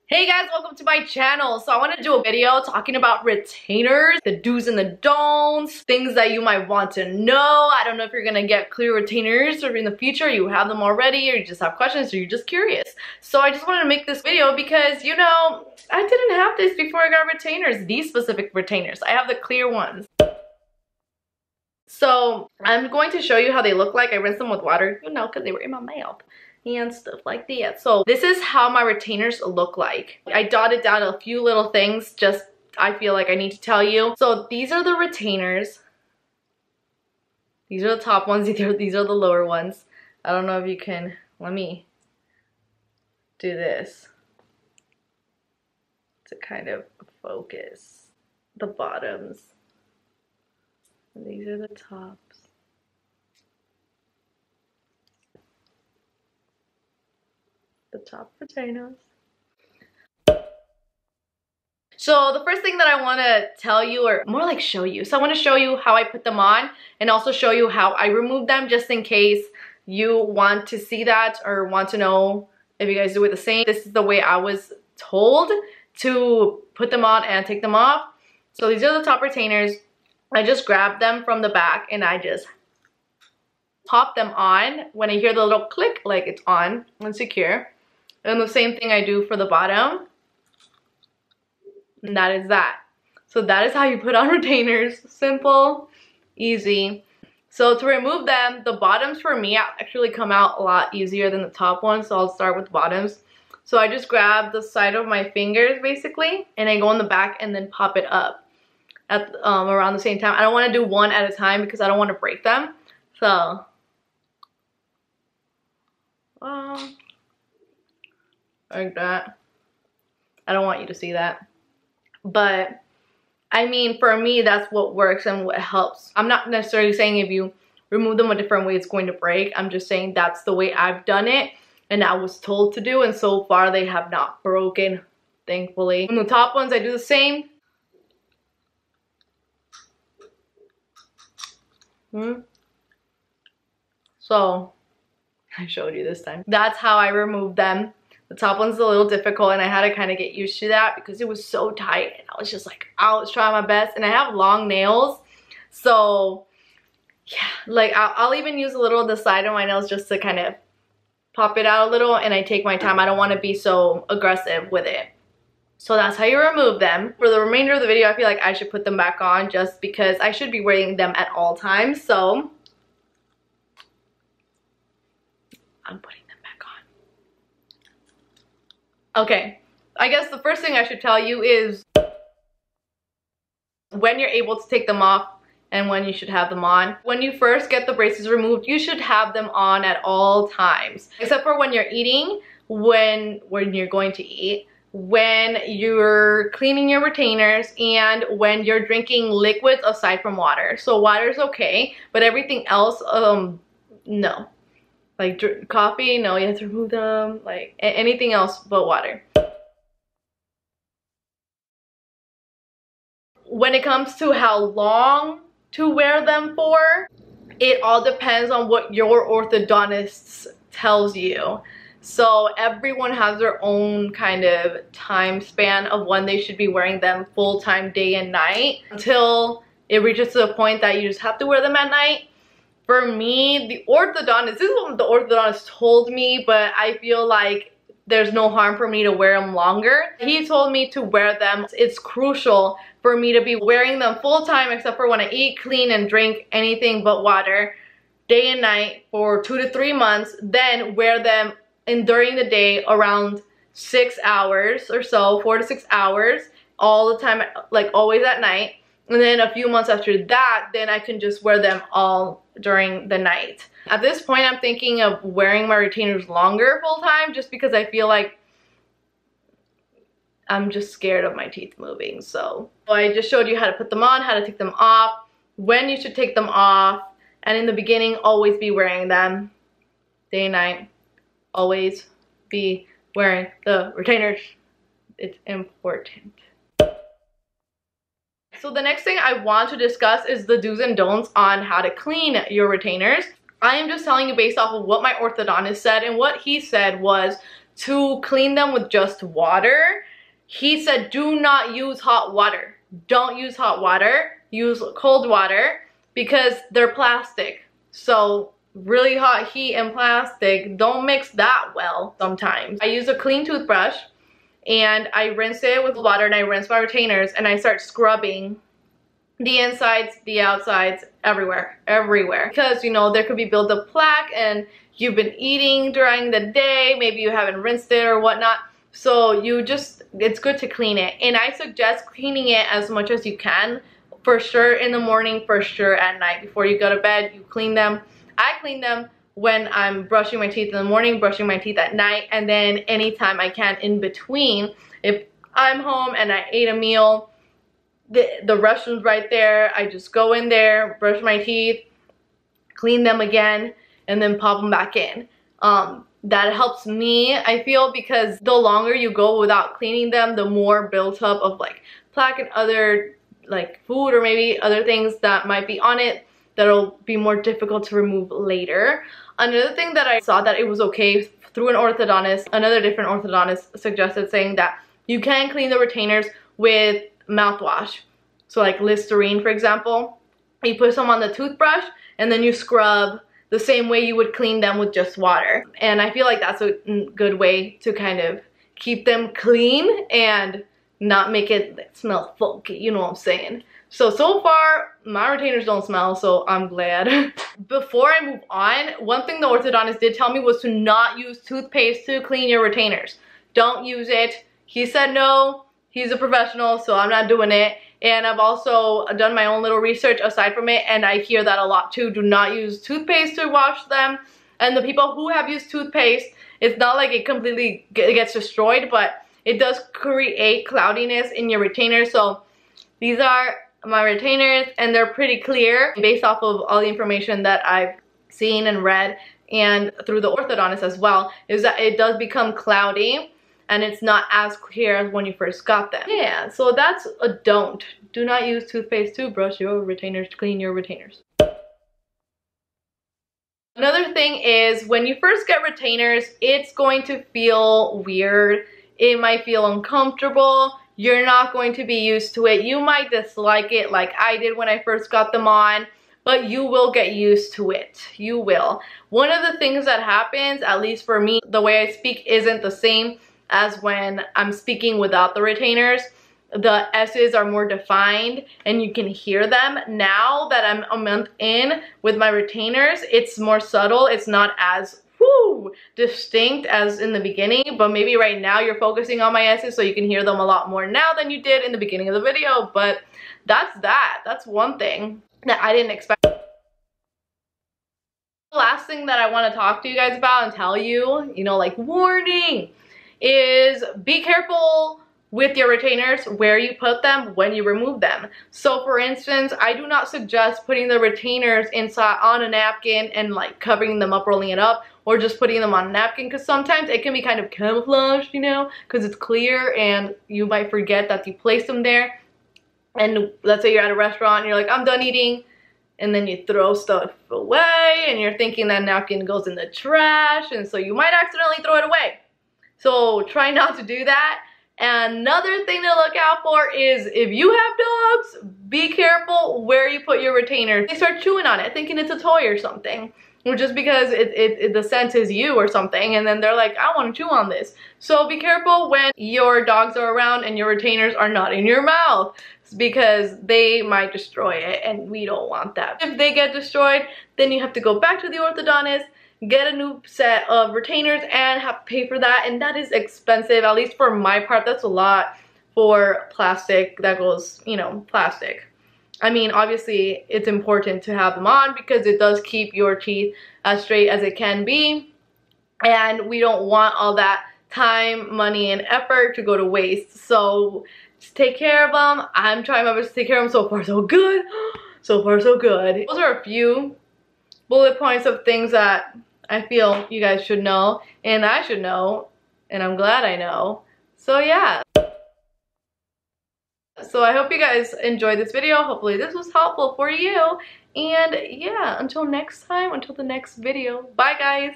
Hey guys, welcome to my channel. So I want to do a video talking about retainers, the do's and the don'ts, things that you might want to know. I don't know if you're gonna get clear retainers or in the future you have them already, or you just have questions, or you're just curious. So I just wanted to make this video because, you know, I didn't have this before I got retainers, these specific retainers. I have the clear ones. So I'm going to show you how they look like. I rinsed them with water, you know, because they were in my mouth and stuff like that. So this is how my retainers look like. I dotted down a few little things just I feel like I need to tell you. So these are the retainers. These are the top ones. These are the lower ones. I don't know if you can, let me do this to kind of focus the bottoms. And these are the tops. The top retainers. So the first thing that I want to tell you, or more like show you, so I want to show you how I put them on and also show you how I remove them, just in case you want to see that or want to know if you guys do it the same. This is the way I was told to put them on and take them off. So these are the top retainers. I just grab them from the back and I just pop them on. When I hear the little click, like it's on and secure. And the same thing I do for the bottom. And that is that. So that is how you put on retainers. Simple, easy. So to remove them, the bottoms for me actually come out a lot easier than the top ones. So I'll start with the bottoms. So I just grab the side of my fingers basically, and I go in the back and then pop it up at around the same time. I don't want to do one at a time because I don't want to break them. So like that. I don't want you to see that. But I mean, for me, that's what works and what helps. I'm not necessarily saying if you remove them a different way it's going to break. I'm just saying that's the way I've done it and I was told to do, and so far they have not broken, thankfully. On the top ones I do the same. So I showed you this time. That's how I remove them. The top one's a little difficult and I had to kind of get used to that because it was so tight and I was just like, I was trying my best, and I have long nails. So yeah, like I'll even use a little of the side of my nails just to kind of pop it out a little, and I take my time. I don't want to be so aggressive with it. So that's how you remove them. For the remainder of the video, I feel like I should put them back on just because I should be wearing them at all times. So I'm putting them back on. Okay, I guess the first thing I should tell you is when you're able to take them off and when you should have them on. When you first get the braces removed, you should have them on at all times, except for when you're eating, when you're going to eat, when you're cleaning your retainers, and when you're drinking liquids aside from water. So water's okay, but everything else, no. Like coffee, no, you have to remove them. Like anything else but water. When it comes to how long to wear them for, it all depends on what your orthodontist tells you. So everyone has their own kind of time span of when they should be wearing them full time, day and night, until it reaches to the point that you just have to wear them at night. For me, the orthodontist, this is what the orthodontist told me, but I feel like there's no harm for me to wear them longer. He told me to wear them. It's crucial for me to be wearing them full time, except for when I eat, clean, and drink anything but water, day and night for 2 to 3 months. Then wear them during the day around 6 hours or so, 4 to 6 hours, all the time, like always at night. And then a few months after that, then I can just wear them all during the night. At this point, I'm thinking of wearing my retainers longer full time, just because I feel like I'm just scared of my teeth moving. So I just showed you how to put them on, how to take them off, when you should take them off, and in the beginning, always be wearing them day and night. Always be wearing the retainers. It's important. So the next thing I want to discuss is the do's and don'ts on how to clean your retainers. I am just telling you based off of what my orthodontist said, and what he said was to clean them with just water. He said do not use hot water. Don't use hot water. Use cold water because they're plastic. So really hot heat and plastic don't mix that well sometimes. I use a clean toothbrush and I rinse it with water and I rinse my retainers and I start scrubbing the insides, the outsides, everywhere. Because, you know, there could be buildup plaque and you've been eating during the day, maybe you haven't rinsed it or whatnot. So it's good to clean it. And I suggest cleaning it as much as you can. For sure in the morning, for sure at night. Before you go to bed, you clean them. I clean them when I'm brushing my teeth in the morning, brushing my teeth at night, and then anytime I can in between. If I'm home and I ate a meal, the restroom's right there. I just go in there, brush my teeth, clean them again, and then pop them back in. That helps me, I feel, because the longer you go without cleaning them, the more built up of like plaque and other like food or maybe other things that might be on it that'll be more difficult to remove later. Another thing that I saw that it was okay through an orthodontist, another different orthodontist suggested saying that you can clean the retainers with mouthwash. So like Listerine, for example, you put some on the toothbrush and then you scrub the same way you would clean them with just water. And I feel like that's a good way to kind of keep them clean and not make it smell funky, you know what I'm saying? So far, my retainers don't smell, so I'm glad. Before I move on, one thing the orthodontist did tell me was to not use toothpaste to clean your retainers. Don't use it. He said no. He's a professional, so I'm not doing it. And I've also done my own little research aside from it, and I hear that a lot too. Do not use toothpaste to wash them. And the people who have used toothpaste, it's not like it completely gets destroyed, but it does create cloudiness in your retainers. So these are my retainers and they're pretty clear based off of all the information that I've seen and read and through the orthodontist as well, is that it does become cloudy and it's not as clear as when you first got them. Yeah, so that's a don't. Do not use toothpaste to brush your retainers, to clean your retainers. Another thing is when you first get retainers, it's going to feel weird. It might feel uncomfortable. You're not going to be used to it. You might dislike it like I did when I first got them on, but you will get used to it. You will. One of the things that happens, at least for me, the way I speak isn't the same as when I'm speaking without the retainers. The S's are more defined and you can hear them. Now that I'm a month in with my retainers, it's more subtle. It's not as distinct as in the beginning, but maybe right now you're focusing on my S's so you can hear them a lot more now than you did in the beginning of the video. But that's one thing that I didn't expect. The last thing that I want to talk to you guys about and tell you, you know, like warning, is be careful with your retainers, where you put them, when you remove them. So for instance, I do not suggest putting the retainers inside on a napkin and like covering them up, rolling it up, or just putting them on a napkin, because sometimes it can be kind of camouflaged, you know, because it's clear and you might forget that you placed them there. And let's say you're at a restaurant and you're like, I'm done eating, and then you throw stuff away and you're thinking that napkin goes in the trash, and so you might accidentally throw it away. So try not to do that. And another thing to look out for is if you have dogs, be careful where you put your retainers. They start chewing on it thinking it's a toy or something, or just because the scent is you or something, and then they're like, I want to chew on this. So be careful when your dogs are around and your retainers are not in your mouth, because they might destroy it and we don't want that. If they get destroyed, then you have to go back to the orthodontist, get a new set of retainers, and have to pay for that, and that is expensive. At least for my part, that's a lot for plastic that goes, you know, plastic. I mean, obviously it's important to have them on because it does keep your teeth as straight as it can be, and we don't want all that time, money, and effort to go to waste. So just take care of them. I'm trying my best to take care of them. So far so good. So far so good. Those are a few bullet points of things that I feel you guys should know, and I should know, and I'm glad I know. So yeah. So I hope you guys enjoyed this video. Hopefully this was helpful for you. And yeah, until next time, until the next video. Bye guys.